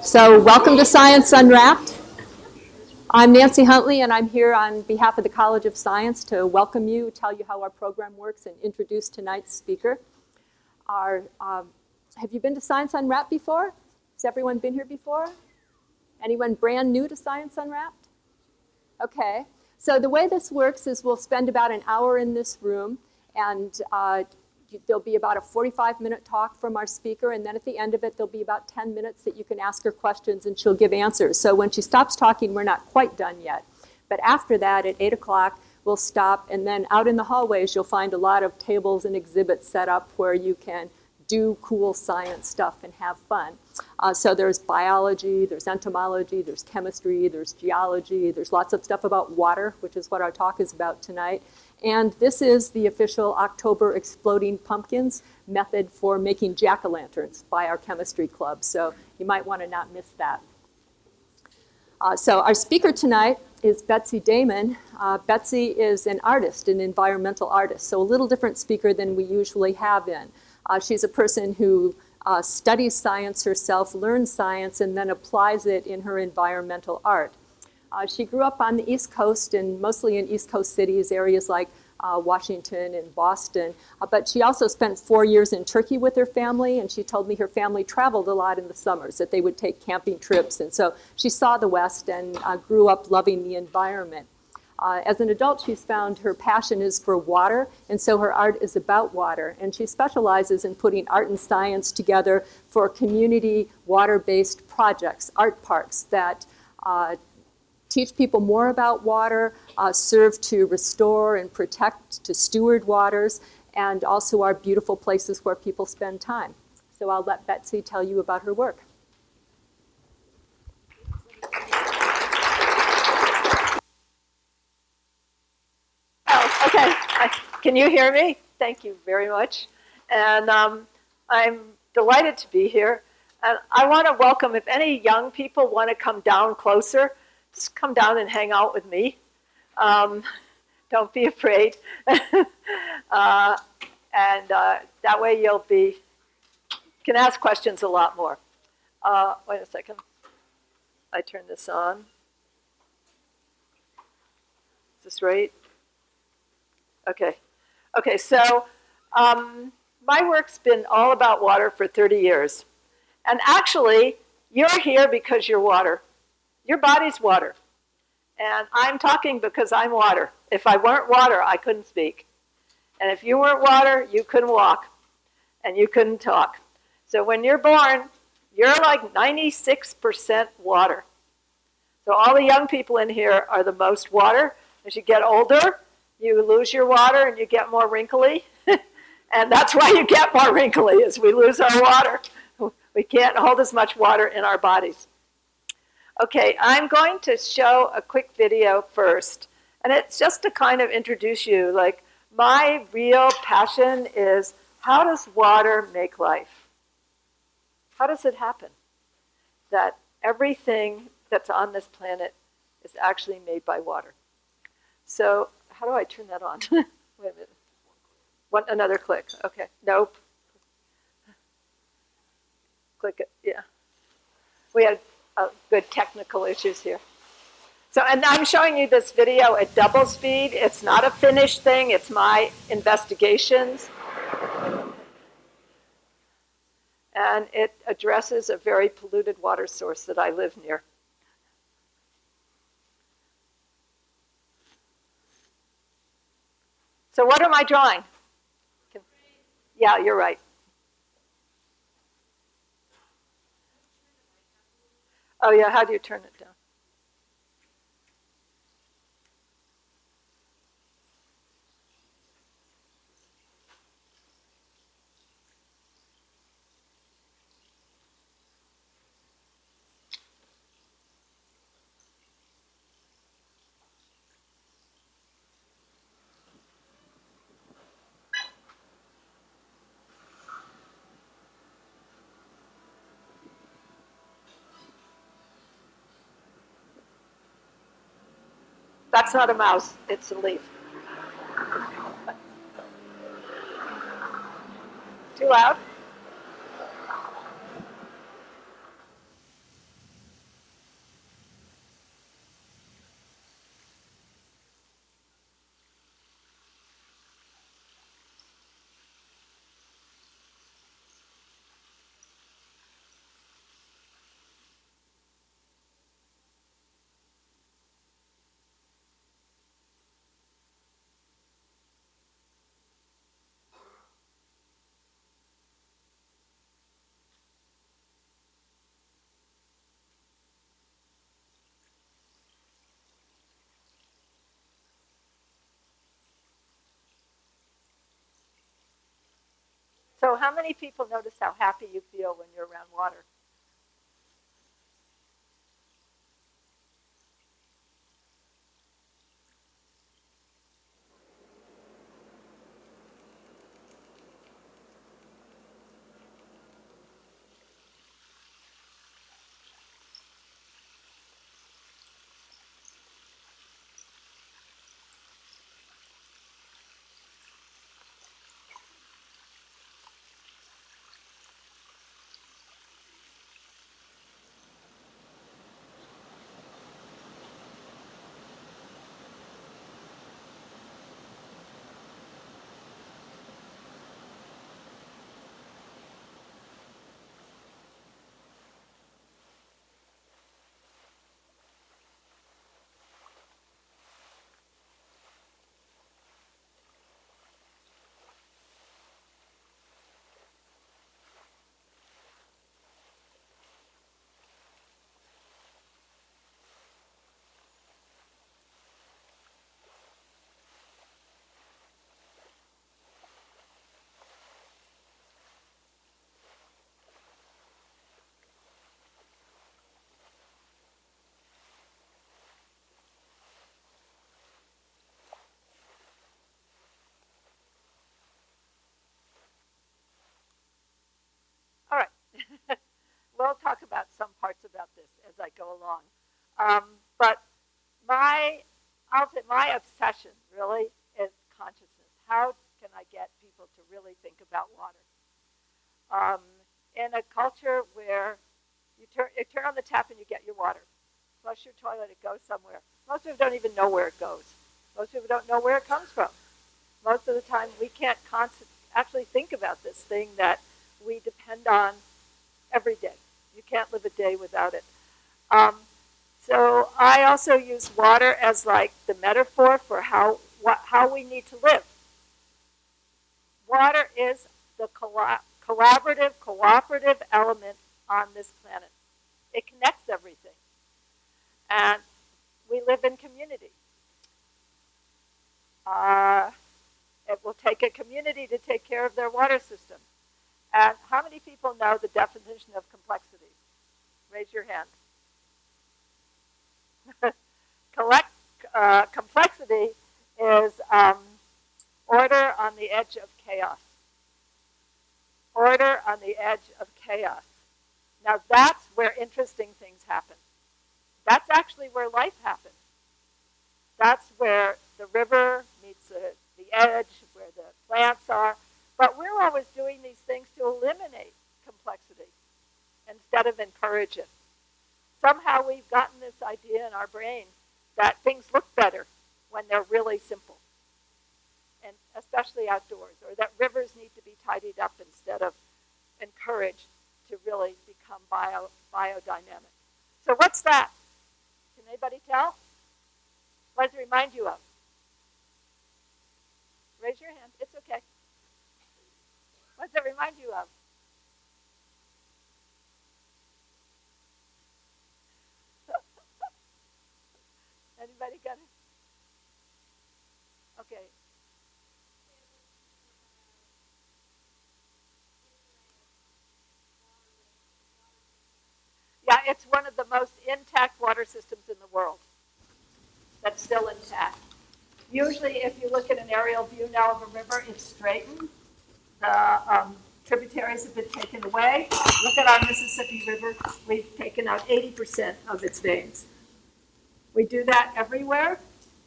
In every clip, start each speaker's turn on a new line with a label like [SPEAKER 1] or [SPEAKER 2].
[SPEAKER 1] So welcome to Science Unwrapped. I'm Nancy Huntley, and I'm here on behalf of the College of Science to welcome you, tell you how our program works, and introduce tonight's speaker. Have you been to Science Unwrapped before? Has everyone been here before? Anyone brand new to Science Unwrapped? Okay. So the way this works is we'll spend about an hour in this room, and there'll be about a 45-minute talk from our speaker, and then at the end of it, there'll be about 10 minutes that you can ask her questions, and she'll give answers. So when she stops talking, we're not quite done yet. But after that, at 8 o'clock, we'll stop, and then out in the hallways, you'll find a lot of tables and exhibits set up where you can do cool science stuff and have fun. So there's biology, there's entomology, there's chemistry, there's geology, there's lots of stuff about water, which is what our talk is about tonight. And this is the official October Exploding Pumpkins method for making jack-o'-lanterns by our chemistry club. So you might want to not miss that. So our speaker tonight is Betsy Damon. Betsy is an artist, an environmental artist, so a little different speaker than we usually have in. She's a person who studies science herself, learns science, and then applies it in her environmental art. She grew up on the East Coast, and mostly in East Coast cities, areas like Washington and Boston. But she also spent 4 years in Turkey with her family, and she told me her family traveled a lot in the summers, that they would take camping trips. And so she saw the West and grew up loving the environment. As an adult, she's found her passion is for water, and so her art is about water. And she specializes in putting art and science together for community water-based projects, art parks that teach people more about water, serve to restore and protect, to steward waters, and also are beautiful places where people spend time. So I'll let Betsy tell you about her work.
[SPEAKER 2] Oh, okay. Can you hear me? Thank you very much. And I'm delighted to be here. And I want to welcome, if any young people want to come down closer, just come down and hang out with me. Don't be afraid. That way you can ask questions a lot more. Wait a second. I turn this on. Is this right? Okay, so my work's been all about water for 30 years. And actually, you're here because you're water. Your body's water. And I'm talking because I'm water. If I weren't water, I couldn't speak. And if you weren't water, you couldn't walk. And you couldn't talk. So when you're born, you're like 96% water. So all the young people in here are the most water. As you get older, you lose your water and you get more wrinkly. And that's why you get more wrinkly, is we lose our water. We can't hold as much water in our bodies. Okay, I'm going to show a quick video first. And it's just to kind of introduce you. Like, my real passion is, how does water make life? How does it happen that everything that's on this planet is actually made by water? So how do I turn that on? Wait a minute. Another click. Okay. Nope. Click it. Yeah. We had good technical issues here. So, and I'm showing you this video at double speed. It's not a finished thing. It's my investigations. And it addresses a very polluted water source that I live near. So what am I drawing? Yeah, you're right. Oh yeah, how do you turn it down? That's not a mouse, it's a leaf. Too loud? So how many people notice how happy you feel when you're around water? All right. We'll talk about some parts about this as I go along. But I'll say my obsession really is consciousness. How can I get people to really think about water? In a culture where you turn on the tap and you get your water, flush your toilet, it goes somewhere. Most people don't even know where it goes. Most people don't know where it comes from. Most of the time, we can't actually think about this thing that we depend on every day. You can't live a day without it. So I also use water as like the metaphor for how we need to live. Water is the collaborative, cooperative element on this planet. It connects everything. And we live in community. It will take a community to take care of their water system. And how many people know the definition of complexity? Raise your hand. Complexity is order on the edge of chaos. Order on the edge of chaos. Now that's where interesting things happen. That's actually where life happens. That's where the river meets the edge, where the plants are. But we're always doing these things to eliminate complexity instead of encourage it. Somehow we've gotten this idea in our brain that things look better when they're really simple, and especially outdoors, or that rivers need to be tidied up instead of encouraged to really become biodynamic. So what's that? Can anybody tell? What does it remind you of? Raise your hand. It's okay. What does it remind you of? Anybody got it? Okay. Yeah, it's one of the most intact water systems in the world that's still intact. Usually, if you look at an aerial view now of a river, it's straightened. The tributaries have been taken away. Look at our Mississippi River. We've taken out 80% of its veins. We do that everywhere.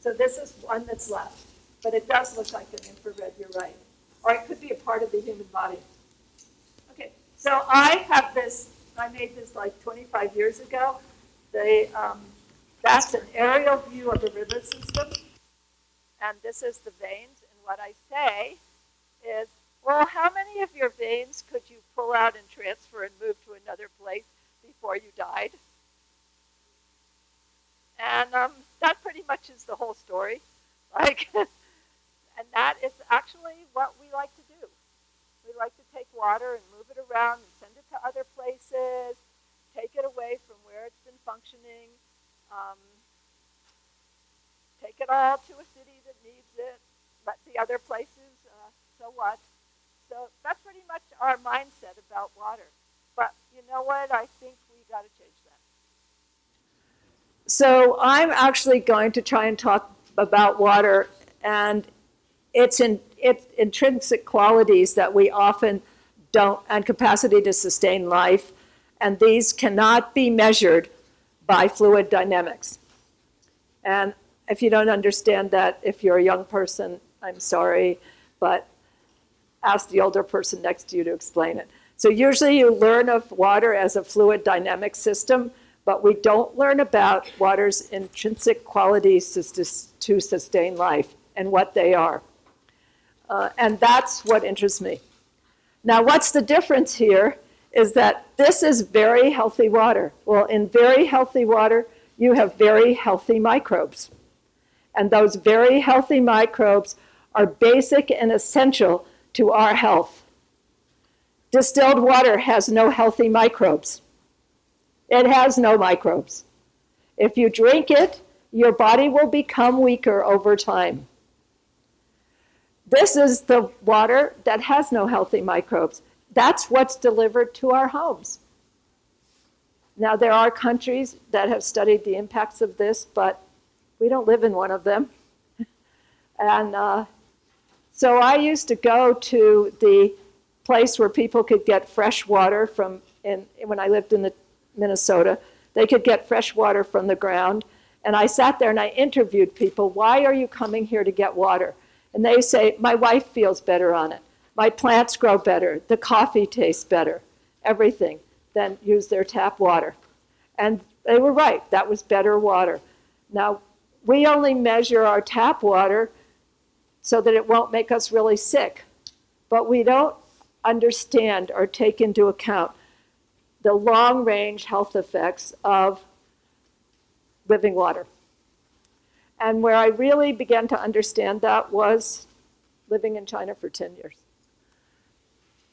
[SPEAKER 2] So this is one that's left. But it does look like an infrared, you're right. Or it could be a part of the human body. Okay, so I made this like 25 years ago. That's an aerial view of a river system. And this is the veins. And what I say is, well, how many of your veins could you pull out and transfer and move to another place before you died? And that pretty much is the whole story. And that is actually what we like to do. We like to take water and move it around and send it to other places, take it away from where it's been functioning, take it all to a city that needs it, let the other places, so what? So that's pretty much our mindset about water. But you know what? I think we got to change that. So I'm actually going to try and talk about water and its intrinsic qualities that we often don't, and capacity to sustain life. And these cannot be measured by fluid dynamics. And if you don't understand that, if you're a young person, I'm sorry, but ask the older person next to you to explain it. So usually you learn of water as a fluid dynamic system, but we don't learn about water's intrinsic qualities to sustain life and what they are. And that's what interests me. Now, what's the difference here is that this is very healthy water. Well, in very healthy water, you have very healthy microbes. And those very healthy microbes are basic and essential to our health. Distilled water has no healthy microbes. It has no microbes. If you drink it, your body will become weaker over time. This is the water that has no healthy microbes. That's what's delivered to our homes. Now, there are countries that have studied the impacts of this, but we don't live in one of them. And so I used to go to the place where people could get fresh water from, when I lived in Minnesota, they could get fresh water from the ground. And I sat there and I interviewed people, why are you coming here to get water? And they say, my wife feels better on it. My plants grow better. The coffee tastes better. Everything. Then use their tap water. And they were right. That was better water. Now, we only measure our tap water so that it won't make us really sick. But we don't understand or take into account the long-range health effects of living water. And where I really began to understand that was living in China for 10 years.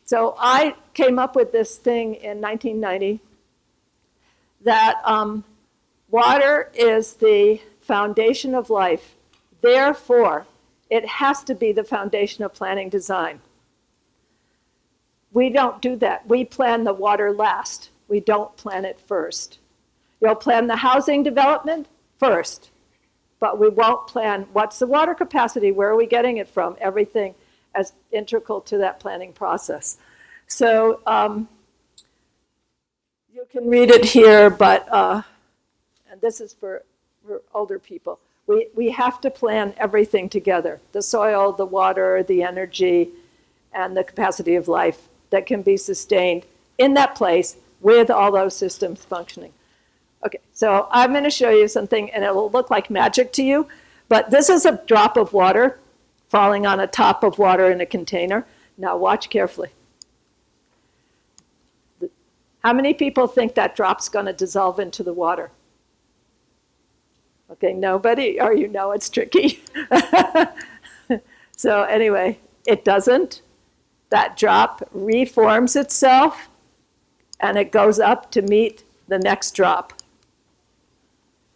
[SPEAKER 2] So I came up with this thing in 1990 that water is the foundation of life. Therefore, it has to be the foundation of planning design. We don't do that. We plan the water last. We don't plan it first. You'll plan the housing development first, but we won't plan what's the water capacity, where are we getting it from, everything as integral to that planning process. So you can read it here, but, and this is for older people, we have to plan everything together, the soil, the water, the energy, and the capacity of life that can be sustained in that place with all those systems functioning. Okay, so I'm going to show you something, and it will look like magic to you, but this is a drop of water falling on a top of water in a container. Now watch carefully. How many people think that drop's going to dissolve into the water? Okay, nobody, or you know it's tricky. So anyway, it doesn't. That drop reforms itself, and it goes up to meet the next drop.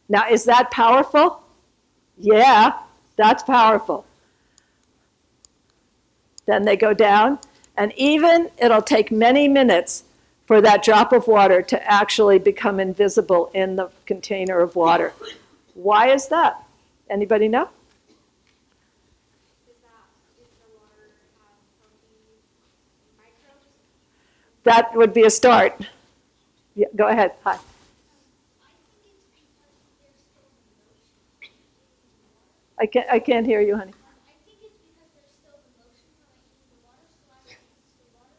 [SPEAKER 2] Now, is that powerful? Yeah, that's powerful. Then they go down, and even it'll take many minutes for that drop of water to actually become invisible in the container of water. Why is that? Anybody know? That would be a start. Yeah, go ahead. Hi. I can't hear you, honey.
[SPEAKER 3] I think it's because there's still the motion when I heat the water, so I like the water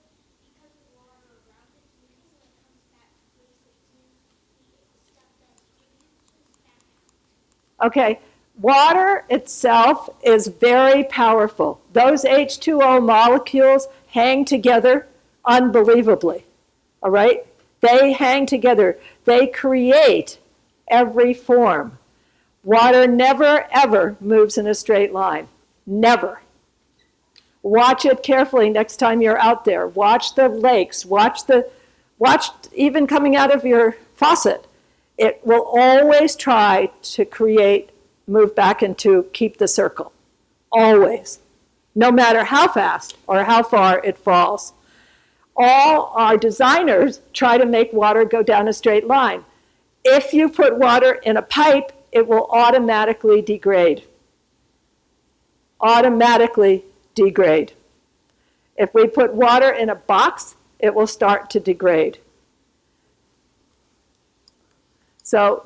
[SPEAKER 3] because the water around it is moving, so it comes back to the step that
[SPEAKER 2] Okay, water itself is very powerful. Those H2O molecules hang together unbelievably, all right? They hang together. They create every form. Water never, ever moves in a straight line. Never. Watch it carefully next time you're out there. Watch the lakes. Watch even coming out of your faucet. It will always try to move back into, keep the circle. Always. no matter how fast or how far it falls. All our designers try to make water go down a straight line. If you put water in a pipe, it will automatically degrade. Automatically degrade. If we put water in a box, it will start to degrade. So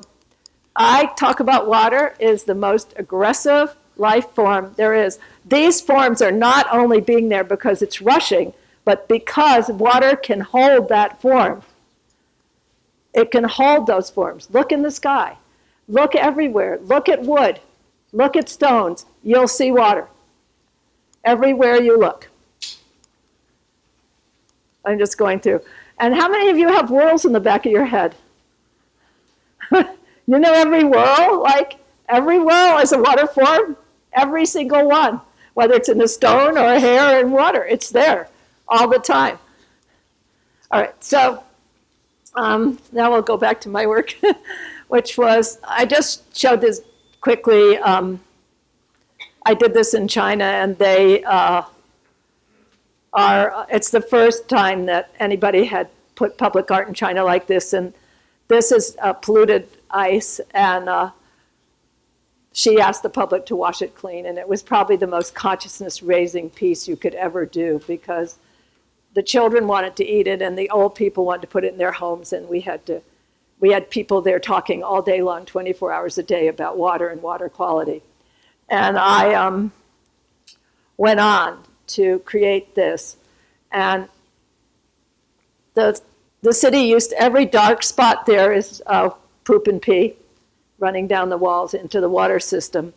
[SPEAKER 2] I talk about water is the most aggressive life form there is. These forms are not only being there because it's rushing, but because water can hold that form. It can hold those forms. Look in the sky. Look everywhere. Look at wood. Look at stones. You'll see water. Everywhere you look. I'm just going through. And how many of you have whorls in the back of your head? You know every whirl? Like, every whirl is a water form. Every single one. Whether it's in a stone or a hair or in water. It's there all the time. All right, so now we'll go back to my work, which was, I just showed this quickly. I did this in China, and they it's the first time that anybody had put public art in China like this, and this is polluted ice, and she asked the public to wash it clean, and it was probably the most consciousness-raising piece you could ever do, because the children wanted to eat it, and the old people wanted to put it in their homes, and we had people there talking all day long, 24 hours a day, about water and water quality. And I went on to create this, and the city used, every dark spot there is poop and pee running down the walls into the water system.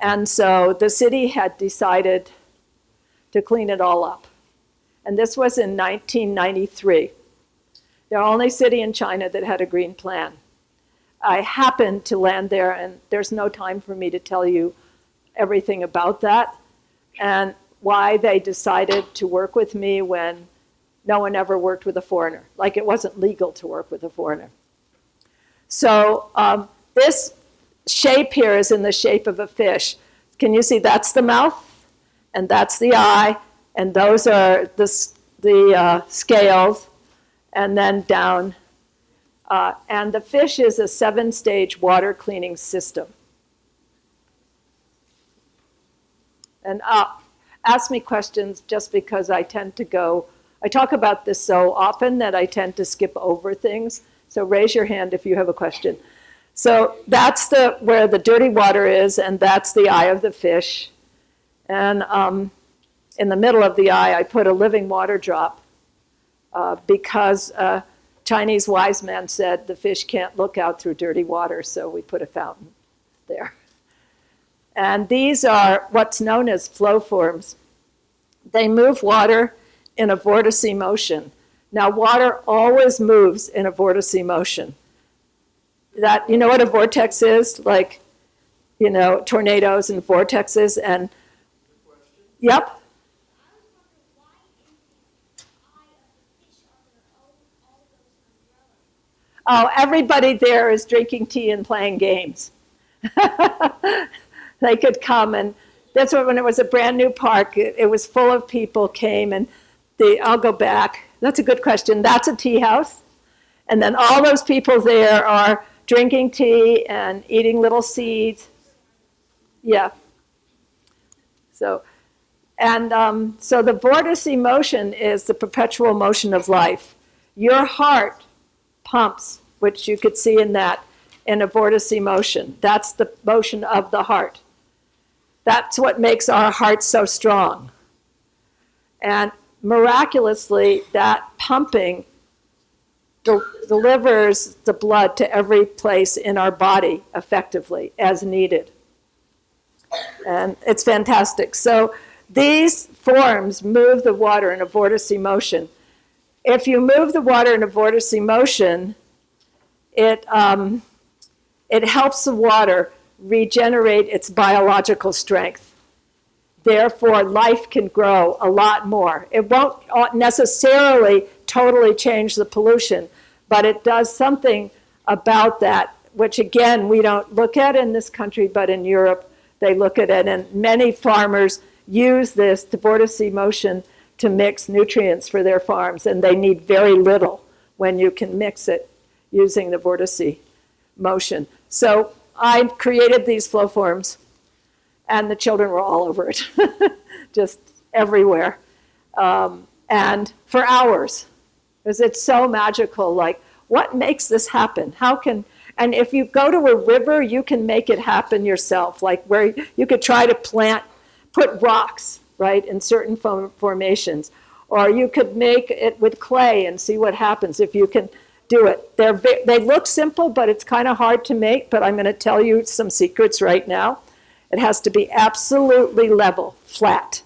[SPEAKER 2] And so the city had decided to clean it all up. And this was in 1993. The only city in China that had a green plan. I happened to land there, and there's no time for me to tell you everything about that and why they decided to work with me when no one ever worked with a foreigner. Like, it wasn't legal to work with a foreigner. So this shape here is in the shape of a fish. Can you see that's the mouth, and that's the eye, and those are the scales, and then down. And the fish is a 7-stage water cleaning system. And ask me questions, just because I tend to go, I talk about this so often that I tend to skip over things. So raise your hand if you have a question. So that's where the dirty water is, and that's the eye of the fish. And in the middle of the eye, I put a living water drop because a Chinese wise man said the fish can't look out through dirty water, so we put a fountain there. And these are what's known as flow forms. They move water in a vortice emotion. Now, water always moves in a vortice emotion. That, you know what a vortex is? Like, you know, tornadoes and vortexes and, yep. Oh, everybody there is drinking tea and playing games. They could come, and that's when it was a brand new park, it was full of people came, and I'll go back. That's a good question. That's a tea house. And then all those people there are drinking tea and eating little seeds. Yeah. So the vortice emotion is the perpetual motion of life. Your heart pumps, which you could see in a vortice emotion. That's the motion of the heart. That's what makes our heart so strong. And miraculously, that pumping delivers the blood to every place in our body effectively, as needed. And it's fantastic. So these forms move the water in a vortice emotion. If you move the water in a vortice emotion, it helps the water regenerate its biological strength. Therefore, life can grow a lot more. It won't necessarily totally change the pollution, but it does something about that, which again, we don't look at in this country, but in Europe, they look at it, and many farmers use this Vortice Emotion to mix nutrients for their farms, and they need very little when you can mix it using the Vortice Motion. So I created these flow forms, and the children were all over it, just everywhere, and for hours, because it's so magical. Like, what makes this happen? And if you go to a river, you can make it happen yourself, like where you could try to put rocks, right, in certain formations, or you could make it with clay and see what happens if you can do it. They look simple, but it's kind of hard to make, but I'm going to tell you some secrets right now. It has to be absolutely level, flat.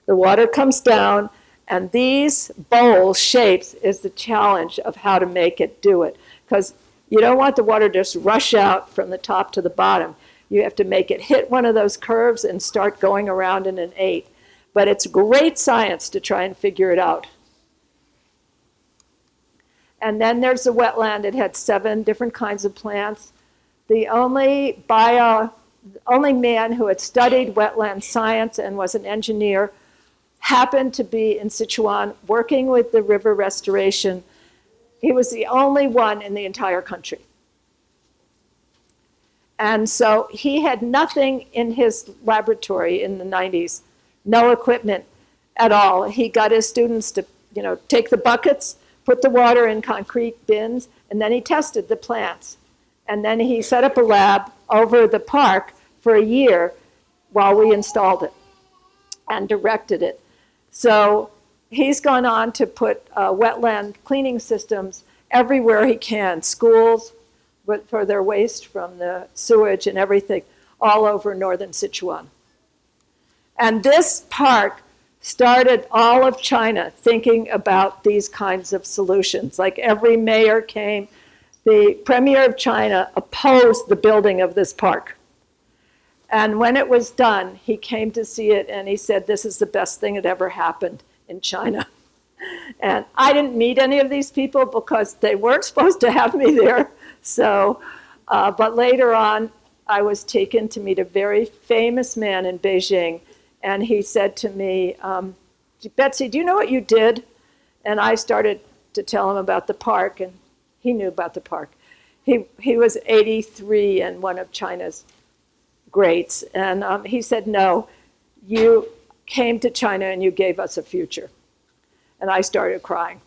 [SPEAKER 2] The water comes down, and these bowl shapes is the challenge of how to make it do it, because you don't want the water to just rush out from the top to the bottom. You have to make it hit one of those curves and start going around in an 8. But it's great science to try and figure it out. And then there's the wetland. It had 7 different kinds of plants. The only man who had studied wetland science and was an engineer happened to be in Sichuan working with the river restoration. He was the only one in the entire country. And so he had nothing in his laboratory in the 90s, no equipment at all. He got his students to, take the buckets, put the water in concrete bins, and then he tested the plants. And then he set up a lab over the park for a year while we installed it and directed it. So he's gone on to put wetland cleaning systems everywhere he can, schools for their waste from the sewage and everything, all over northern Sichuan. And this park started all of China thinking about these kinds of solutions. Like every mayor came, the premier of China opposed the building of this park. And when it was done, he came to see it and he said, this is the best thing that ever happened in China. And I didn't meet any of these people because they weren't supposed to have me there. So, but later on, I was taken to meet a very famous man in Beijing. And he said to me, Betsy, do you know what you did? And I started to tell him about the park, and he knew about the park. He was 83 and one of China's greats. And he said, no, you came to China and you gave us a future. And I started crying.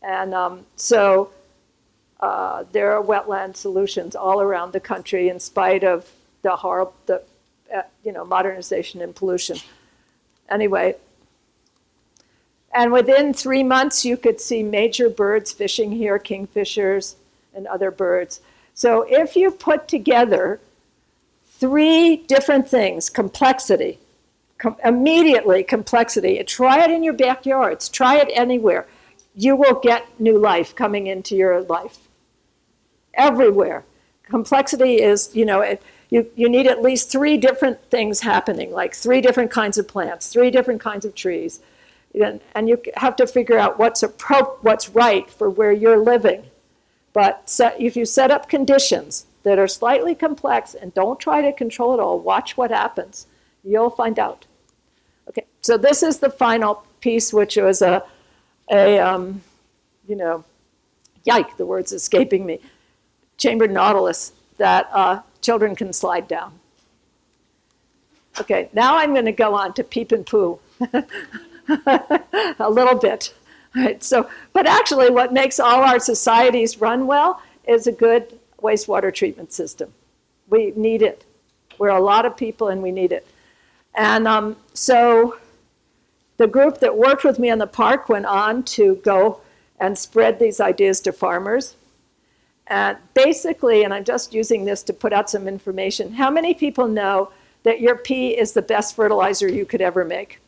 [SPEAKER 2] And so there are wetland solutions all around the country in spite of the horrible, modernization and pollution. Anyway, and within 3 months, you could see major birds fishing here, kingfishers and other birds. So if you put together 3 different things, complexity, immediately complexity, try it in your backyards, try it anywhere, you will get new life coming into your life. Everywhere. Complexity is, you need at least 3 different things happening, like 3 different kinds of plants, 3 different kinds of trees. And you have to figure out what's right for where you're living. But if you set up conditions that are slightly complex and don't try to control it all, watch what happens. You'll find out. Okay, so this is the final piece, which was yike, the word's escaping me, chambered nautilus that children can slide down. Okay, now I'm going to go on to peep and poo a little bit. All right, but actually what makes all our societies run well is a good wastewater treatment system. We need it. We're a lot of people and we need it. And so the group that worked with me in the park went on to go and spread these ideas to farmers. And basically, and I'm just using this to put out some information, how many people know that your pee is the best fertilizer you could ever make?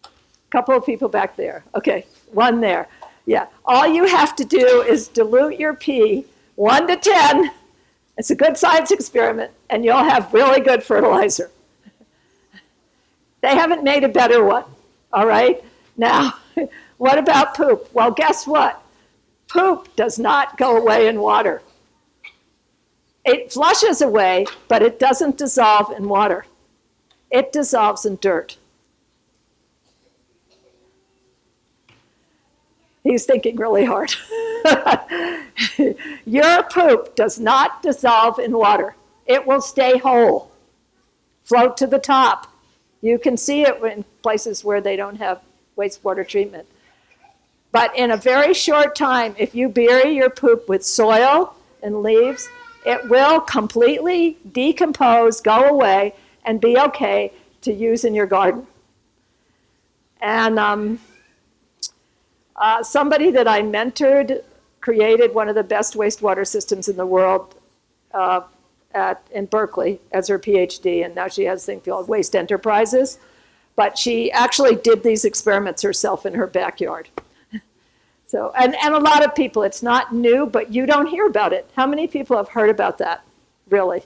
[SPEAKER 2] A couple of people back there. Okay, 1 there. Yeah, all you have to do is dilute your pee 1 to 10. It's a good science experiment, and you'll have really good fertilizer. They haven't made a better one, all right? Now, what about poop? Well, guess what? Poop does not go away in water. It flushes away, but it doesn't dissolve in water. It dissolves in dirt. He's thinking really hard. Your poop does not dissolve in water. It will stay whole, float to the top. You can see it in places where they don't have wastewater treatment. But in a very short time, if you bury your poop with soil and leaves, it will completely decompose, go away, and be okay to use in your garden. And somebody that I mentored created one of the best wastewater systems in the world in Berkeley as her PhD, and now she has a thing called Waste Enterprises. But she actually did these experiments herself in her backyard. So, and a lot of people, it's not new, but you don't hear about it. How many people have heard about that, really?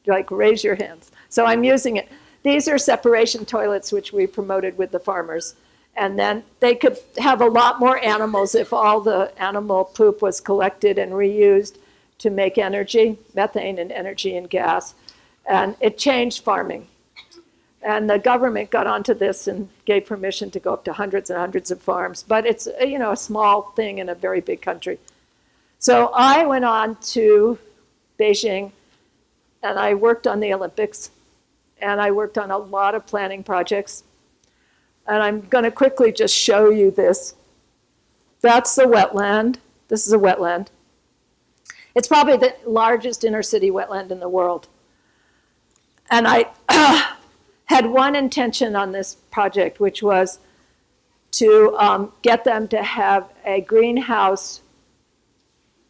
[SPEAKER 2] Like, raise your hands. So I'm using it. These are separation toilets, which we promoted with the farmers. And then they could have a lot more animals if all the animal poop was collected and reused to make energy, methane and energy and gas. And it changed farming. And the government got onto this and gave permission to go up to hundreds and hundreds of farms. But it's, you know, a small thing in a very big country. So I went on to Beijing, and I worked on the Olympics. And I worked on a lot of planning projects. And I'm going to quickly just show you this. That's the wetland. This is a wetland. It's probably the largest inner city wetland in the world. And I had one intention on this project, which was to get them to have a greenhouse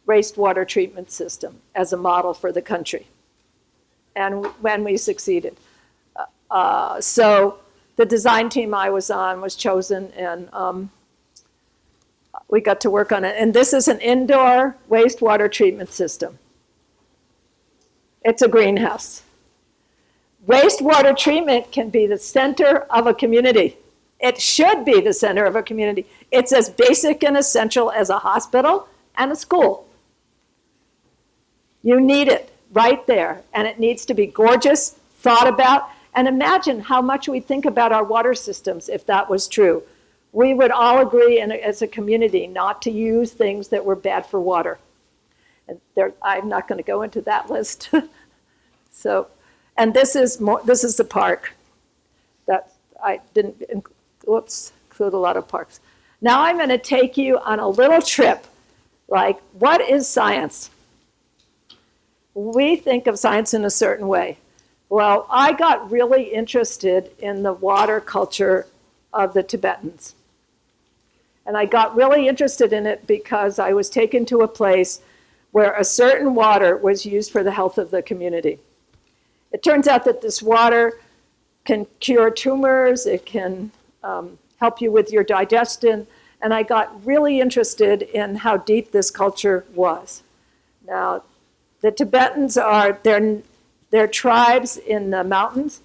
[SPEAKER 2] wastewater treatment system as a model for the country. And when we succeeded. So the design team I was on was chosen, and we got to work on it. And this is an indoor wastewater treatment system. It's a greenhouse. Wastewater treatment can be the center of a community. It should be the center of a community. It's as basic and essential as a hospital and a school. You need it right there, and it needs to be gorgeous, thought about, and imagine how much we think about our water systems if that was true. We would all agree as a community not to use things that were bad for water. And I'm not going to go into that list. So, and this is the park. That I didn't include a lot of parks. Now I'm going to take you on a little trip. Like, what is science? We think of science in a certain way. Well, I got really interested in the water culture of the Tibetans. And I got really interested in it because I was taken to a place where a certain water was used for the health of the community. It turns out that this water can cure tumors, it can help you with your digestion, and I got really interested in how deep this culture was. Now, the Tibetans are, they're tribes in the mountains.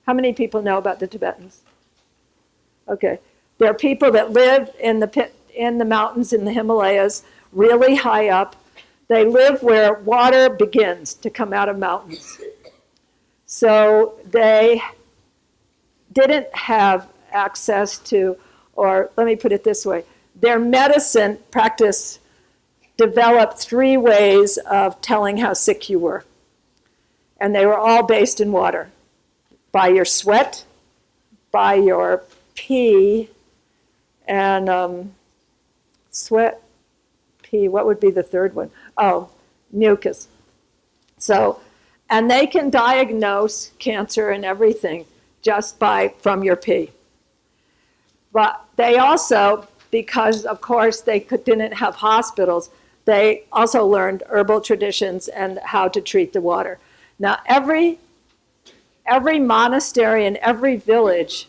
[SPEAKER 2] How many people know about the Tibetans? Okay. They're people that live in the mountains in the Himalayas, really high up. They live where water begins to come out of mountains. So they didn't have access to, or let me put it this way, their medicine practice developed 3 ways of telling how sick you were. And they were all based in water. By your sweat, by your pee, and sweat, pee, what would be the third one? Oh, mucus. So, and they can diagnose cancer and everything just from your pee. But they also, because of course they didn't have hospitals, they also learned herbal traditions and how to treat the water. Now, every monastery and every village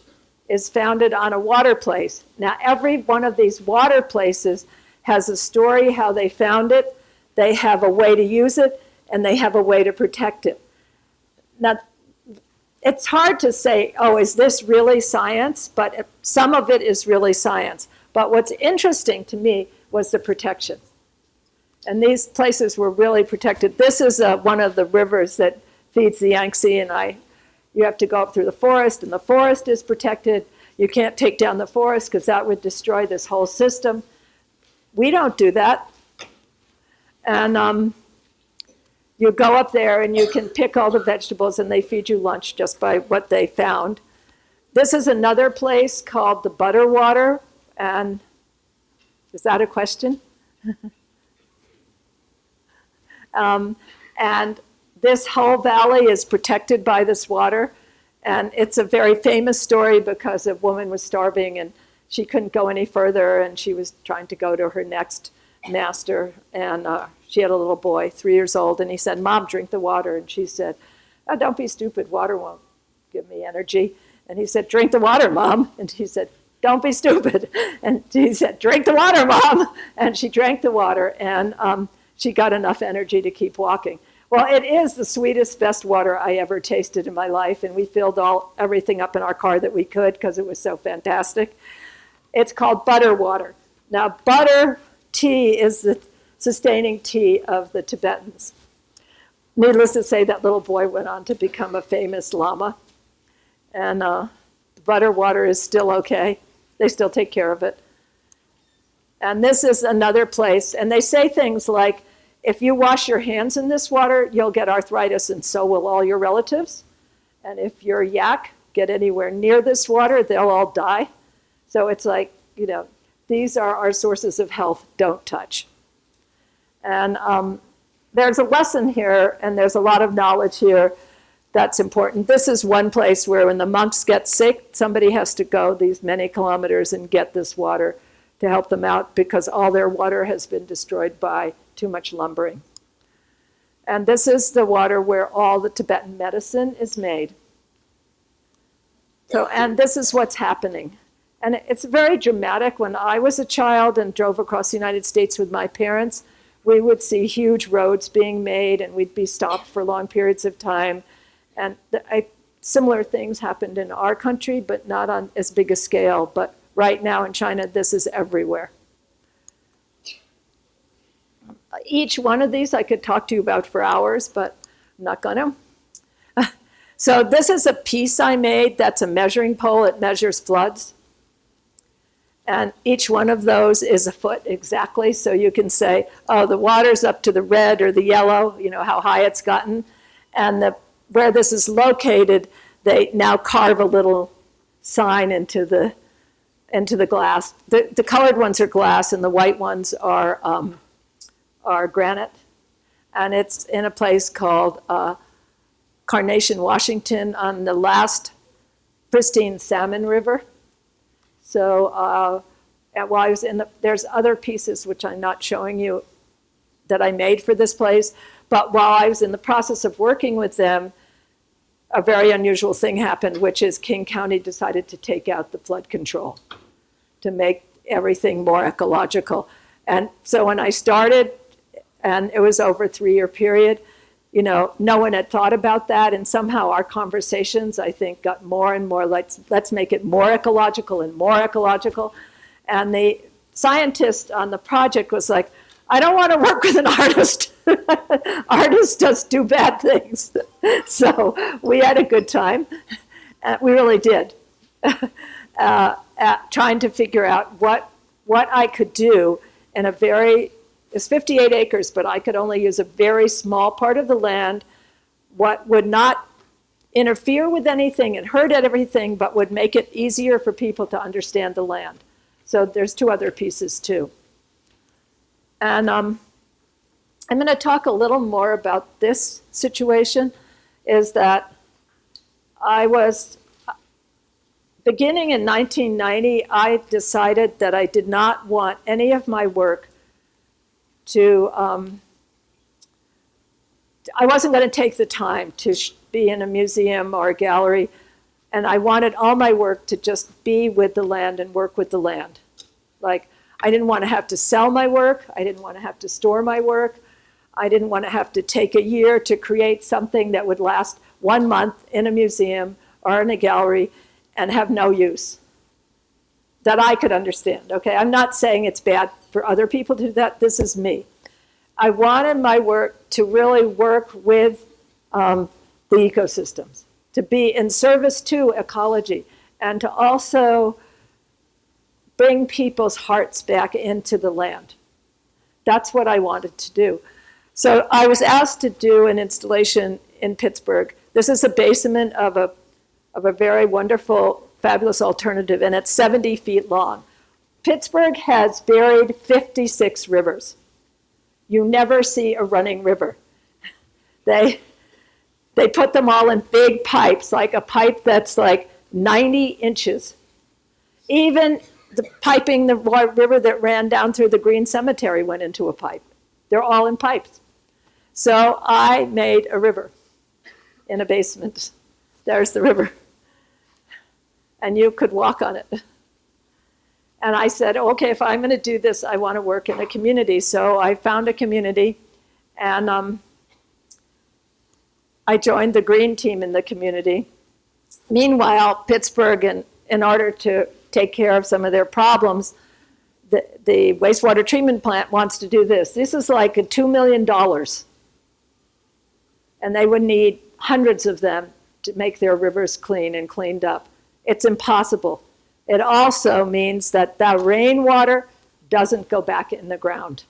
[SPEAKER 2] is founded on a water place. Now, every one of these water places has a story how they found it, they have a way to use it, and they have a way to protect it. Now, it's hard to say, oh, is this really science? But some of it is really science. But what's interesting to me was the protection. And these places were really protected. This is one of the rivers that feeds the Yangtze, and You have to go up through the forest, and the forest is protected. You can't take down the forest because that would destroy this whole system. We don't do that. And you go up there and you can pick all the vegetables and they feed you lunch just by what they found. This is another place called the Water. And is that a question? And this whole valley is protected by this water. And it's a very famous story because a woman was starving and she couldn't go any further, and she was trying to go to her next master. And she had a little boy, 3 years old, and he said, "Mom, drink the water." And she said, "Oh, don't be stupid. Water won't give me energy." And he said, "Drink the water, Mom." And she said, "Don't be stupid." And he said, "Drink the water, Mom." And she drank the water, and she got enough energy to keep walking. Well, it is the sweetest, best water I ever tasted in my life, and we filled everything up in our car that we could because it was so fantastic. It's called butter water. Now, butter tea is the sustaining tea of the Tibetans. Needless to say, that little boy went on to become a famous Lama. And butter water is still okay. They still take care of it. And this is another place. And they say things like, if you wash your hands in this water, you'll get arthritis, and so will all your relatives. And if your yak get anywhere near this water, they'll all die. So it's like, these are our sources of health, don't touch. And there's a lesson here, and there's a lot of knowledge here that's important. This is one place where when the monks get sick, somebody has to go these many kilometers and get this water to help them out because all their water has been destroyed by too much lumbering. And this is the water where all the Tibetan medicine is made. So, and this is what's happening. And it's very dramatic. When I was a child and drove across the United States with my parents, we would see huge roads being made, and we'd be stopped for long periods of time. And similar things happened in our country, but not on as big a scale. But right now in China, this is everywhere. Each one of these I could talk to you about for hours, but I'm not going to. So this is a piece I made that's a measuring pole. It measures floods. And each one of those is a foot exactly. So you can say, oh, the water's up to the red or the yellow, how high it's gotten. And where this is located, they now carve a little sign into the glass. The colored ones are glass, and the white ones are granite. And it's in a place called Carnation, Washington, on the last pristine salmon river. So while I was there's other pieces which I'm not showing you that I made for this place, but while I was in the process of working with them, a very unusual thing happened, which is King County decided to take out the flood control to make everything more ecological. And so when I started, and it was over a 3-year period, no one had thought about that, and somehow our conversations, I think, got more and more, let's make it more ecological and more ecological. And the scientist on the project was like, I don't want to work with an artist. Artists just do bad things. So we had a good time. We really did. Trying to figure out what I could do in it's 58 acres, but I could only use a very small part of the land, what would not interfere with anything and hurt everything, but would make it easier for people to understand the land. So there's 2 other pieces too. And I'm going to talk a little more about this situation, is that I was, beginning in 1990, I decided that I did not want any of my work to, I wasn't going to take the time to be in a museum or a gallery, and I wanted all my work to just be with the land and work with the land. Like, I didn't want to have to sell my work, I didn't want to have to store my work, I didn't want to have to take a year to create something that would last 1 month in a museum or in a gallery and have no use that I could understand, okay? I'm not saying it's bad for other people to do that. This is me. I wanted my work to really work with the ecosystems. to be in service to ecology, and to also bring people's hearts back into the land. That's what I wanted to do. So I was asked to do an installation in Pittsburgh. This is a basement of a very wonderful, fabulous alternative, and it's 70 feet long. Pittsburgh has buried 56 rivers. You never see a running river. They put them all in big pipes, like a pipe that's like 90 inches. Even the river that ran down through the Green Cemetery went into a pipe. They're all in pipes. So I made a river in a basement. There's the river. And you could walk on it. And I said, okay, if I'm going to do this, I want to work in a community. So I found a community, and I joined the green team in the community. Meanwhile, Pittsburgh, in order to take care of some of their problems, the wastewater treatment plant wants to do this. This is like $2 million. And they would need hundreds of them to make their rivers clean and cleaned up. It's impossible. It also means that the rainwater doesn't go back in the ground.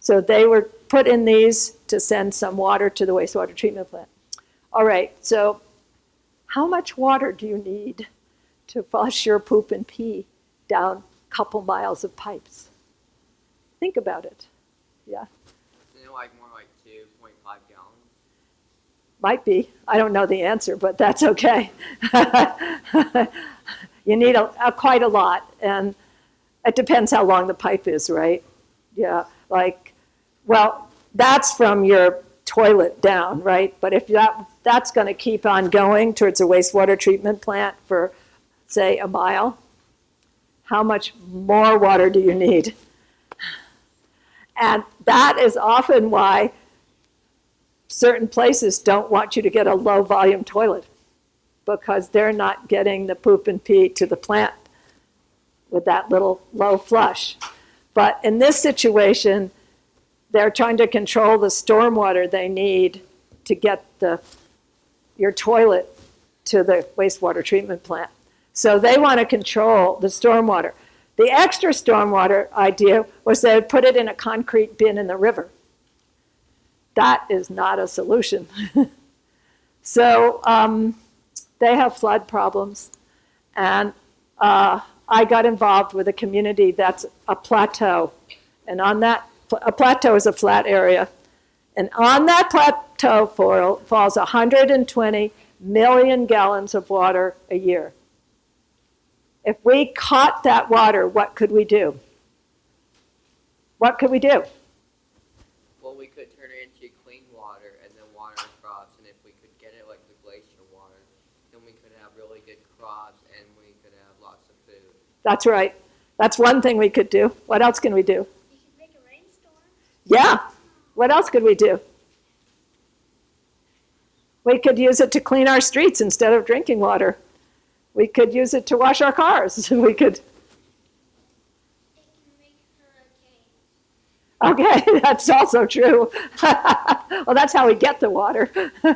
[SPEAKER 2] So they were put in these to send some water to the wastewater treatment plant. All right, so how much water do you need to flush your poop and pee down a couple miles of pipes? Think about it. Yeah?
[SPEAKER 4] Isn't it like more like 2.5 gallons?
[SPEAKER 2] Might be. I don't know the answer, but that's okay. You need quite a lot, and it depends how long the pipe is, right? Yeah, well, that's from your toilet down, right? But if that's going to keep on going towards a wastewater treatment plant for, say, a mile, how much more water do you need? And that is often why certain places don't want you to get a low volume toilet, because they're not getting the poop and pee to the plant with that little low flush. But in this situation, they're trying to control the stormwater they need to get your toilet to the wastewater treatment plant. So they want to control the stormwater. The extra stormwater idea was they would put it in a concrete bin in the river. That is not a solution. So they have flood problems. And I got involved with a community that's a plateau. And on that, a plateau is a flat area. And on that plateau falls 120 million gallons of water a year. If we caught that water, what could we do? What could we do?
[SPEAKER 4] Well, we could turn it into clean water and then water crops. And if we could get it like the glacier water, then we could have really good crops and we could have lots of food.
[SPEAKER 2] That's right. That's one thing we could do. What else can we do?
[SPEAKER 3] You could make a rainstorm.
[SPEAKER 2] Yeah. What else could we do? We could use it to clean our streets instead of drinking water. We could use it to wash our cars. We could.
[SPEAKER 3] It can make hurricanes.
[SPEAKER 2] Okay, that's also true. Well, that's how we get the water.
[SPEAKER 3] They could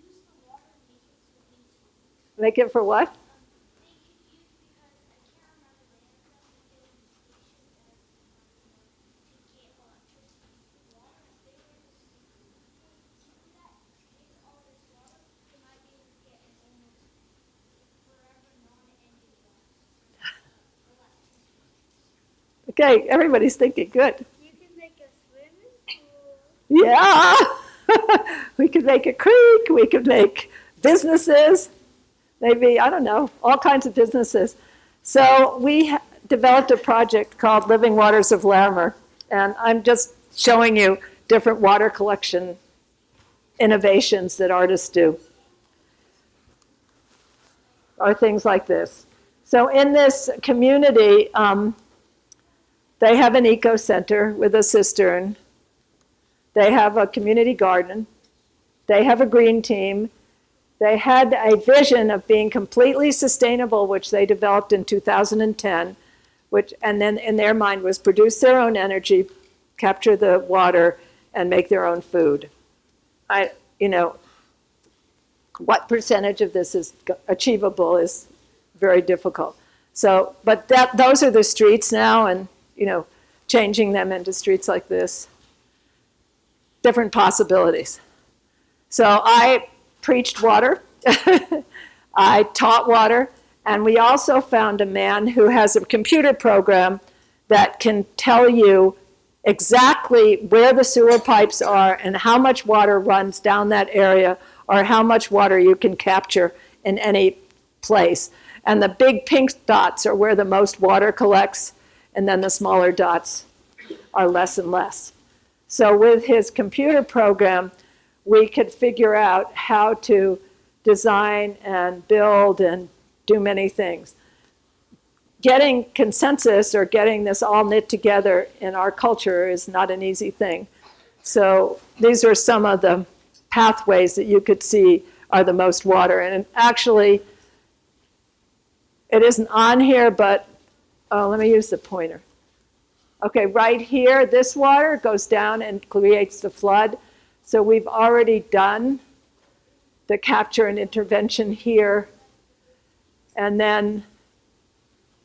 [SPEAKER 3] use the water and make it so easy.
[SPEAKER 2] Make it for what?
[SPEAKER 3] They could use, because I can't remember the name of them, but there was a station that to get electricity from water. If they were to do that, take all this water, they might be able to get an almost forever non-ending electricity.
[SPEAKER 2] Okay, everybody's thinking good.
[SPEAKER 3] You can make a swimming pool.
[SPEAKER 2] Yeah. We could make a creek. We could make businesses. Maybe, I don't know, all kinds of businesses. So we developed a project called Living Waters of Lammer. And I'm just showing you different water collection innovations that artists do. Or things like this. So in this community, they have an eco center with a cistern. They have a community garden. They have a green team. They had a vision of being completely sustainable, which they developed in 2010, and then in their mind was produce their own energy, capture the water, and make their own food. what percentage of this is achievable is very difficult. So, but those are the streets now, and changing them into streets like this, different possibilities. So I preached water, I taught water, and we also found a man who has a computer program that can tell you exactly where the sewer pipes are and how much water runs down that area, or how much water you can capture in any place. And the big pink dots are where the most water collects, and then the smaller dots are less and less. So with his computer program, we could figure out how to design and build and do many things. Getting consensus or getting this all knit together in our culture is not an easy thing. So these are some of the pathways that you could see are the most water. And actually, it isn't on here, but let me use the pointer. Okay, right here, this water goes down and creates the flood. So we've already done the capture and intervention here. And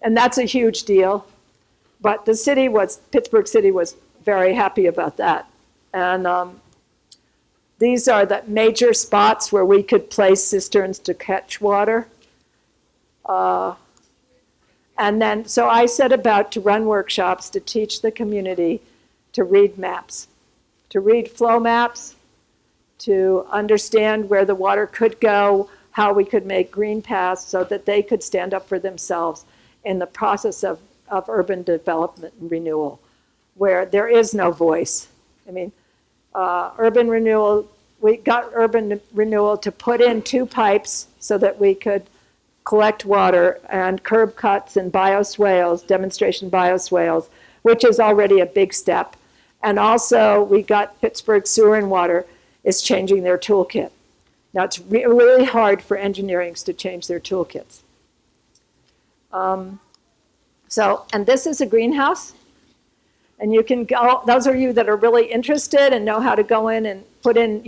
[SPEAKER 2] that's a huge deal. But Pittsburgh City was very happy about that. And these are the major spots where we could place cisterns to catch water. And then, so I set about to run workshops to teach the community to read maps, to read flow maps, to understand where the water could go, how we could make green paths so that they could stand up for themselves in the process of urban development and renewal, where there is no voice. I mean, urban renewal, we got urban renewal to put in 2 pipes so that we could collect water, and curb cuts and bioswales, demonstration bioswales, which is already a big step. And also, we got Pittsburgh Sewer and Water is changing their toolkit. Now, it's really hard for engineerings to change their toolkits. And this is a greenhouse. And you can go, those of you that are really interested and know how to go in and put in,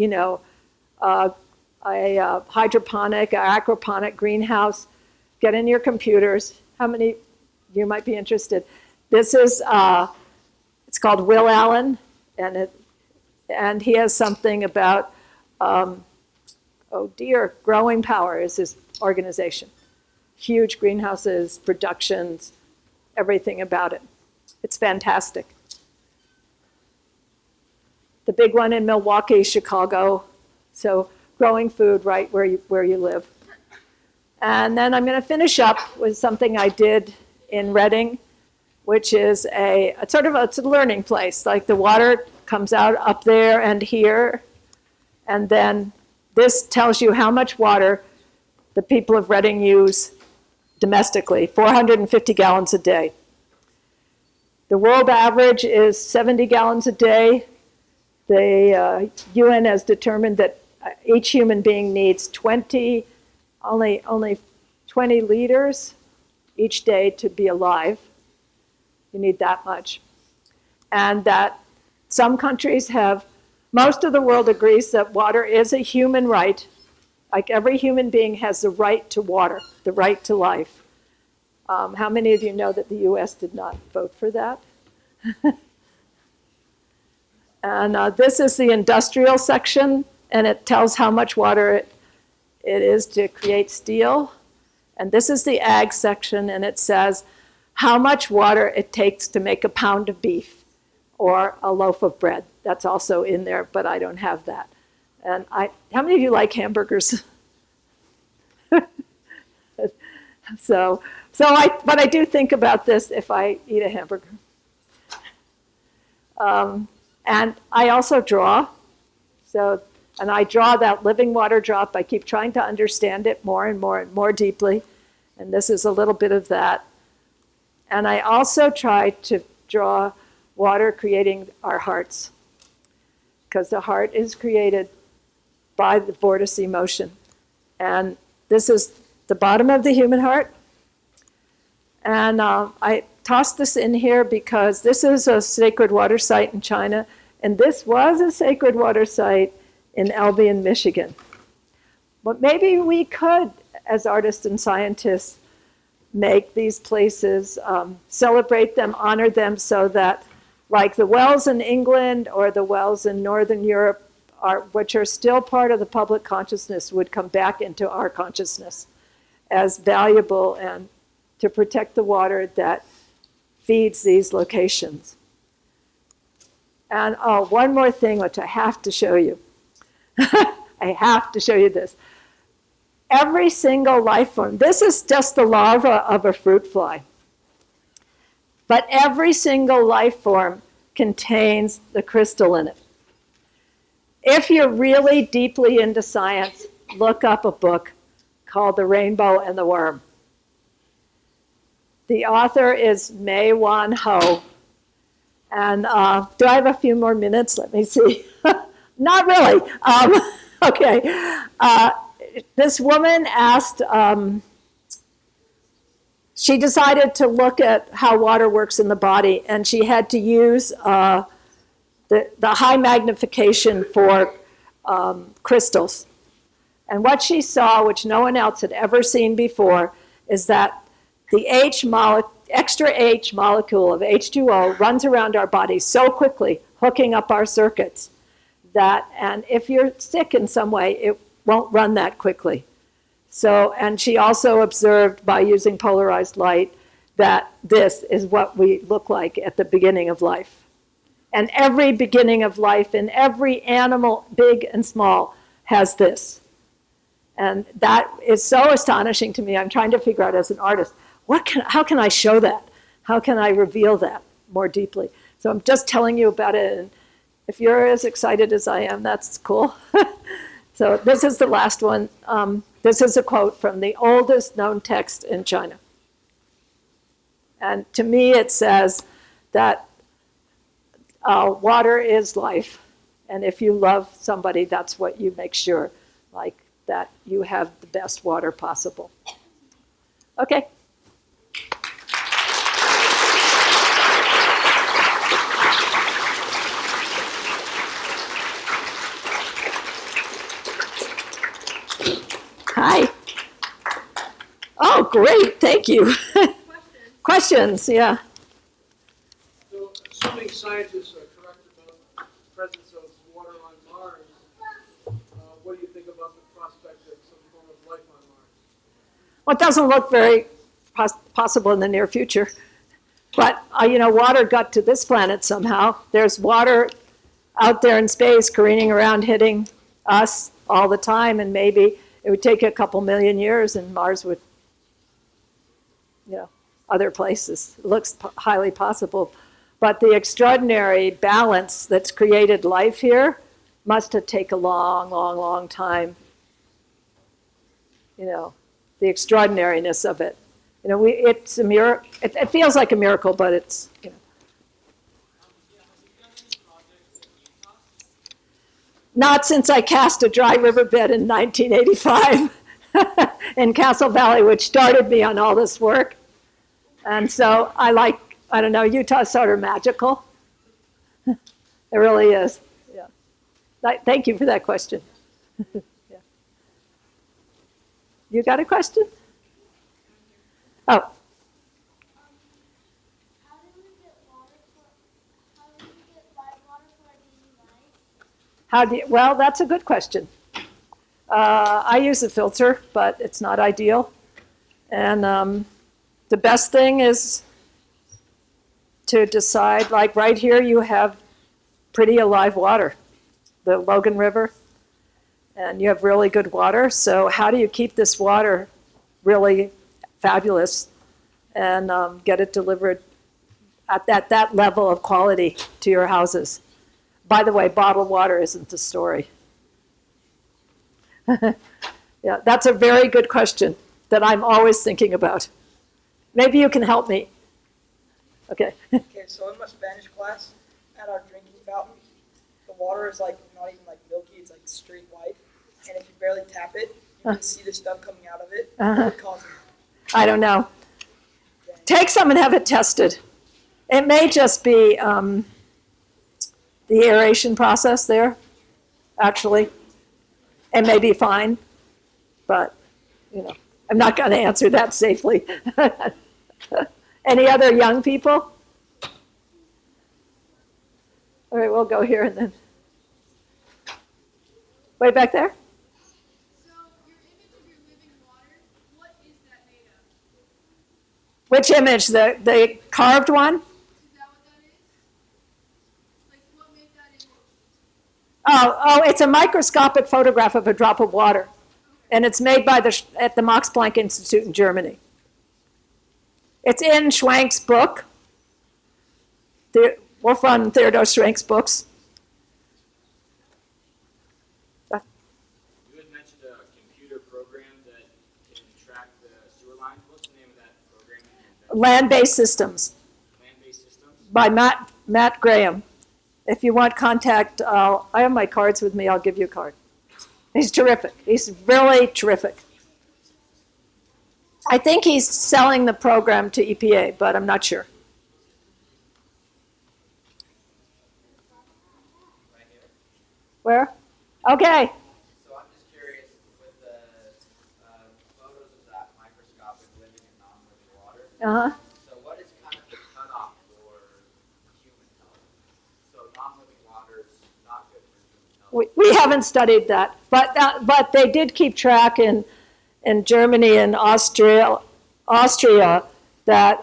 [SPEAKER 2] a hydroponic, aquaponic greenhouse, get in your computers. How many you might be interested? This is, it's called Will Allen, and he has something about, Growing Power is his organization. Huge greenhouses, productions, everything about it. It's fantastic. The big one in Milwaukee, Chicago. So growing food right where you live. And then I'm going to finish up with something I did in Reading, which is it's a learning place. Like the water comes out up there and here, and then this tells you how much water the people of Reading use domestically, 450 gallons a day. The world average is 70 gallons a day. The UN has determined that each human being needs only 20 liters each day to be alive. You need that much. And that some countries most of the world agrees that water is a human right. Like every human being has the right to water, the right to life. How many of you know that the US did not vote for that? And this is the industrial section, and it tells how much water it is to create steel. And this is the ag section, and it says how much water it takes to make a pound of beef or a loaf of bread. That's also in there, but I don't have that. And how many of you like hamburgers? But I do think about this if I eat a hamburger. And I also draw. And I draw that living water drop. I keep trying to understand it more and more and more deeply. And this is a little bit of that. And I also try to draw water creating our hearts, because the heart is created by the Vortice Emotion. And this is the bottom of the human heart. And I tossed this in here because this is a sacred water site in China, and this was a sacred water site in Albion, Michigan. But maybe we could, as artists and scientists, make these places, celebrate them, honor them, so that, like the wells in England or the wells in Northern Europe, which are still part of the public consciousness, would come back into our consciousness as valuable and to protect the water that feeds these locations. And one more thing which I have to show you. I have to show you this. Every single life form, this is just the larva of a fruit fly, but every single life form contains the crystal in it. If you're really deeply into science, look up a book called The Rainbow and the Worm. The author is Mei Wan Ho. And do I have a few more minutes? Let me see. Not really. Okay. This woman asked, she decided to look at how water works in the body, and she had to use the high magnification for crystals. And what she saw, which no one else had ever seen before, is that the extra H molecule of H2O runs around our body so quickly, hooking up our circuits, and if you're sick in some way, it won't run that quickly. So, and she also observed by using polarized light that this is what we look like at the beginning of life. And every beginning of life in every animal, big and small, has this. And that is so astonishing to me. I'm trying to figure out as an artist, how can I show that? How can I reveal that more deeply? So I'm just telling you about it. And if you're as excited as I am, that's cool. So this is the last one. This is a quote from the oldest known text in China. And to me, it says that water is life. And if you love somebody, that's what you make sure, like that you have the best water possible. Okay. Hi. Oh, great. Thank you. Questions, yeah.
[SPEAKER 5] So, assuming scientists are correct about the presence of water on Mars, what do you think about the prospect of some form of life on Mars?
[SPEAKER 2] Well, it doesn't look very possible in the near future. But, water got to this planet somehow. There's water out there in space careening around, hitting us all the time, and maybe it would take a couple million years and Mars would, other places. It looks highly possible. But the extraordinary balance that's created life here must have taken a long, long, long time. The extraordinariness of it. It's a miracle. It feels like a miracle, but it's, Not since I cast a dry riverbed in 1985 in Castle Valley, which started me on all this work. And so I don't know, Utah's sort of magical. It really is. Yeah. Thank you for that question. Yeah. You got a question? Oh.
[SPEAKER 3] How do we get live water for our daily life?
[SPEAKER 2] Well, that's a good question. I use a filter, but it's not ideal. And the best thing is to decide, like right here, you have pretty alive water, the Logan River, and you have really good water. So how do you keep this water really fabulous and get it delivered at that level of quality to your houses? By the way, bottled water isn't the story. Yeah, that's a very good question that I'm always thinking about. Maybe you can help me. Okay.
[SPEAKER 6] Okay, so in my Spanish class, at our drinking fountain, the water is not even milky, it's straight white. And if you barely tap it, you can see the stuff coming out of it. What causes it?
[SPEAKER 2] I don't know. Take some and have it tested. It may just be the aeration process there, actually. It may be fine. But, I'm not going to answer that safely. Any other young people? All right, we'll go here and then. Way back there?
[SPEAKER 7] So, your image of your living water, what is that made of?
[SPEAKER 2] Which image? The carved one?
[SPEAKER 7] Is that what that is? Like, what made that image?
[SPEAKER 2] Oh, it's a microscopic photograph of a drop of water. And it's made at the Max Planck Institute in Germany. It's in Schwenk's book, Wolfram Theodor Schwenk's books.
[SPEAKER 8] You had mentioned a computer program that can track the sewer lines. What's the name of that program?
[SPEAKER 2] Land-based systems.
[SPEAKER 8] Land-based systems?
[SPEAKER 2] By Matt Graham. If you want contact, I have my cards with me. I'll give you a card. He's terrific. He's really terrific. I think he's selling the program to EPA, but I'm not sure.
[SPEAKER 4] Right here.
[SPEAKER 2] Where? Okay.
[SPEAKER 4] So I'm just curious, with the photos of that microscopic living and non-living water,
[SPEAKER 2] Uh-huh.
[SPEAKER 4] so what is kind of the cutoff for human health? So non-living water is not good for human health.
[SPEAKER 2] We haven't studied that, but they did keep track in Germany and Austria that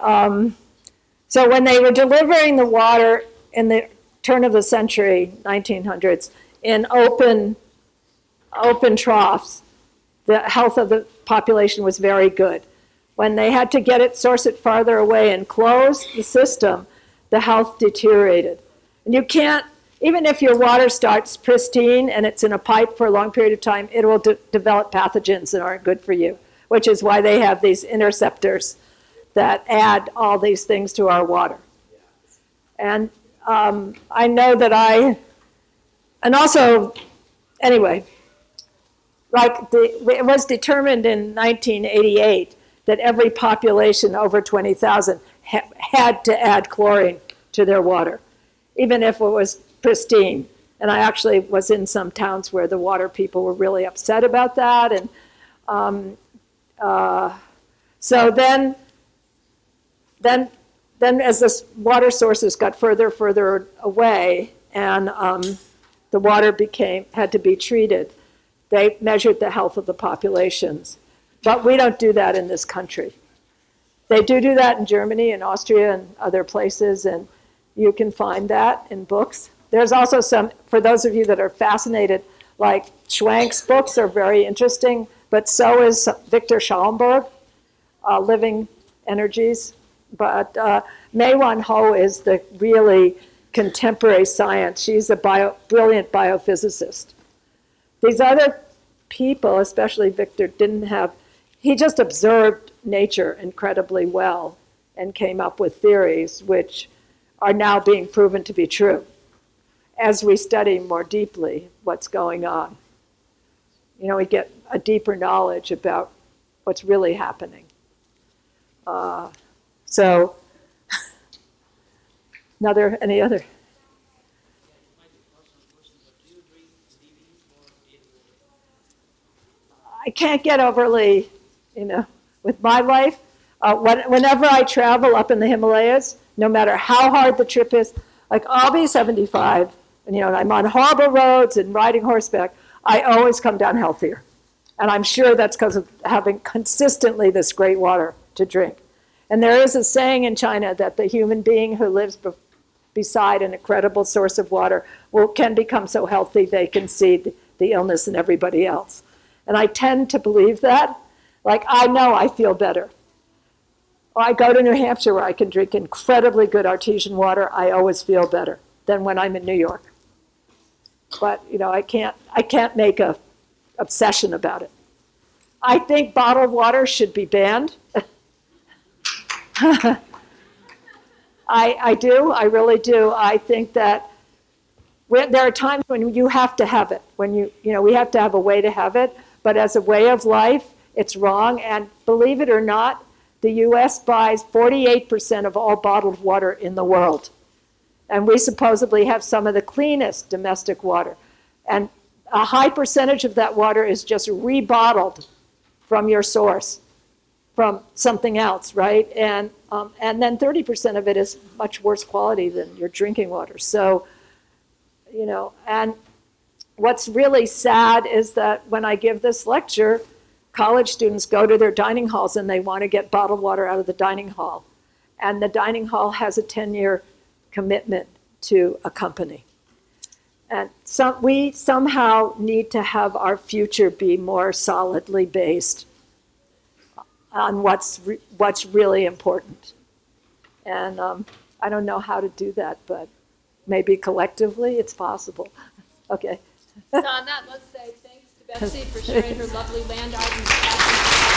[SPEAKER 2] so when they were delivering the water in the turn of the century, 1900s, in open troughs, the health of the population was very good. When they had to source it farther away and close the system, the health deteriorated. And you can't, even if your water starts pristine and it's in a pipe for a long period of time, it will develop pathogens that aren't good for you, which is why they have these interceptors that add all these things to our water. And I know that and also, anyway, it was determined in 1988 that every population over 20,000 had to add chlorine to their water, even if it was pristine. And I actually was in some towns where the water people were really upset about that. And so then as the water sources got further away and the water had to be treated, they measured the health of the populations. But we don't do that in this country. They do that in Germany and Austria and other places, and you can find that in books. There's also some, for those of you that are fascinated, like Schwenk's books are very interesting, but so is Victor Schallenberg, Living Energies. But Mei-Wan Ho is the really contemporary science. She's a brilliant biophysicist. These other people, especially Victor, he just observed nature incredibly well and came up with theories which are now being proven to be true as we study more deeply what's going on. We get a deeper knowledge about what's really happening. So, any other? I can't get overly, with my life. Whenever I travel up in the Himalayas, no matter how hard the trip is, like I'll be 75, and I'm on horrible roads and riding horseback, I always come down healthier. And I'm sure that's because of having consistently this great water to drink. And there is a saying in China that the human being who lives beside an incredible source of water can become so healthy they can see the illness in everybody else. And I tend to believe that. Like, I know I feel better. Or I go to New Hampshire where I can drink incredibly good artesian water. I always feel better than when I'm in New York. But, I can't make a obsession about it. I think bottled water should be banned. I do, I really do. I think that there are times when you have to have it, we have to have a way to have it, but as a way of life, it's wrong. And believe it or not, the US buys 48% of all bottled water in the world. And we supposedly have some of the cleanest domestic water. And a high percentage of that water is just rebottled from your source, from something else, right? And then 30% of it is much worse quality than your drinking water. So, you know, and what's really sad is that when I give this lecture, college students go to their dining halls and they want to get bottled water out of the dining hall. And the dining hall has a 10-year commitment to a company. And we somehow need to have our future be more solidly based on what's really important. And I don't know how to do that, but maybe collectively it's possible. Okay.
[SPEAKER 1] So on that, let's say thanks to Betsy for sharing her lovely land art and passion.